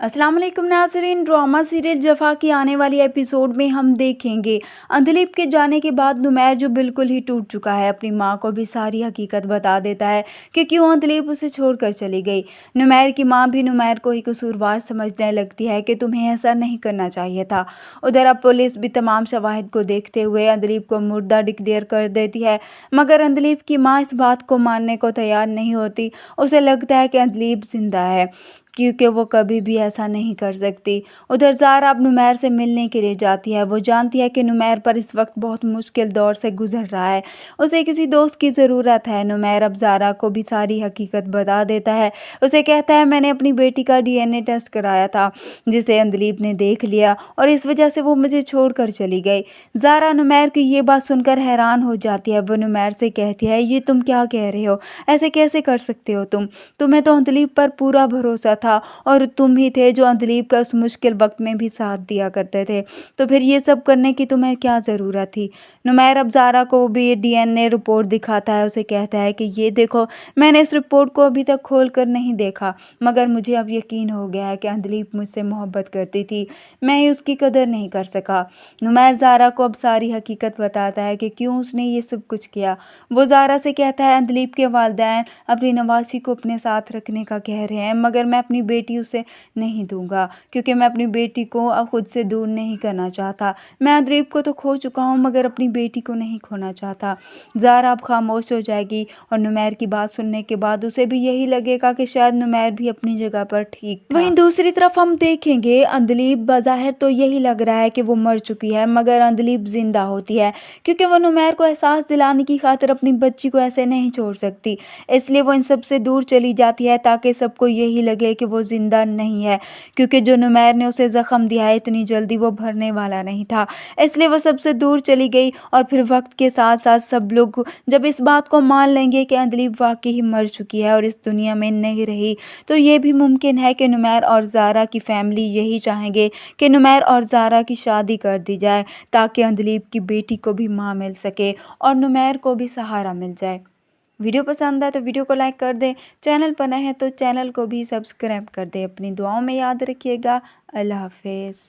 अस्सलाम वालेकुम नाज़रीन। ड्रामा सीरियल जफ़ा की आने वाली एपिसोड में हम देखेंगे अंधलीप के जाने के बाद नुमैर जो बिल्कुल ही टूट चुका है, अपनी माँ को भी सारी हकीकत बता देता है कि क्यों अंधलीप उसे छोड़कर चली गई। नुमैर की माँ भी नुमैर को ही कसूरवार समझने लगती है कि तुम्हें ऐसा नहीं करना चाहिए था। उधर अब पुलिस भी तमाम शवाहिद को देखते हुए अंधलीप को मुर्दा डिक्लेयर कर देती है, मगर अंधलीप की माँ इस बात को मानने को तैयार नहीं होती। उसे लगता है कि अंधलीप जिंदा है क्योंकि वो कभी भी ऐसा नहीं कर सकती। उधर ज़ारा अब नुमैर से मिलने के लिए जाती है। वो जानती है कि नुमैर पर इस वक्त बहुत मुश्किल दौर से गुजर रहा है, उसे किसी दोस्त की ज़रूरत है। नुमैर अब ज़ारा को भी सारी हकीकत बता देता है। उसे कहता है, मैंने अपनी बेटी का डीएनए टेस्ट कराया था, जिसे अंधलीप ने देख लिया और इस वजह से वो मुझे छोड़कर चली गई। ज़ारा नुमैर की ये बात सुनकर हैरान हो जाती है। वो नुमैर से कहती है, ये तुम क्या कह रहे हो, ऐसे कैसे कर सकते हो तुम्हें तो अंधलीप पर पूरा भरोसा था और तुम ही थे जो अंधलीप का उस मुश्किल वक्त में भी साथ दिया करते थे, तो फिर ये सब करने की तुम्हें क्या ज़रूरत थी। नुमैर अब ज़ारा को भी डीएनए रिपोर्ट दिखाता है। उसे कहता है कि ये देखो, मैंने इस रिपोर्ट को अभी तक खोल कर नहीं देखा, मगर मुझे अब यकीन हो गया है कि अंधलीप मुझसे मोहब्बत करती थी, मैं ही उसकी कदर नहीं कर सका। नुमैर ज़ारा को अब सारी हकीकत बताता है कि क्यों उसने ये सब कुछ किया। वो ज़ारा से कहता है, अंधलीप के वालिदैन अपनी नवासी को अपने साथ रखने का कह रहे हैं, मगर मैं अपनी बेटी उसे नहीं दूंगा, क्योंकि मैं अपनी बेटी को अब खुद से दूर नहीं करना चाहता। मैं अंधलीप को तो खो चुका हूँ, मगर अपनी बेटी को नहीं खोना चाहता। ज़ारा अब खामोश हो जाएगी और नुमैर की बात सुनने के बाद उसे भी यही लगेगा कि शायद नुमैर भी अपनी जगह पर ठीक था। वहीं दूसरी तरफ हम देखेंगे अंधलीप बज़ाहिर तो यही लग रहा है कि वो मर चुकी है, मगर अंधलीप जिंदा होती है, क्योंकि वो नुमैर को एहसास दिलाने की खातिर अपनी बच्ची को ऐसे नहीं छोड़ सकती। इसलिए वो इन सब से दूर चली जाती है ताकि सबको यही लगे कि वो जिंदा नहीं है, क्योंकि जो नुमैर ने उसे जख्म दिया है इतनी जल्दी वो भरने वाला नहीं था। इसलिए वो सबसे दूर चली गई और फिर वक्त के साथ साथ सब लोग जब इस बात को मान लेंगे कि अंधलीप वाकई ही मर चुकी है और इस दुनिया में नहीं रही, तो ये भी मुमकिन है कि नुमैर और ज़ारा की फैमिली यही चाहेंगे कि नुमैर और ज़ारा की शादी कर दी जाए, ताकि अंधलीप की बेटी को भी माँ मिल सके और नुमैर को भी सहारा मिल जाए। वीडियो पसंद आए तो वीडियो को लाइक कर दें, चैनल पर नए हैं तो चैनल को भी सब्सक्राइब कर दें। अपनी दुआओं में याद रखिएगा। अल्लाह हाफिज़।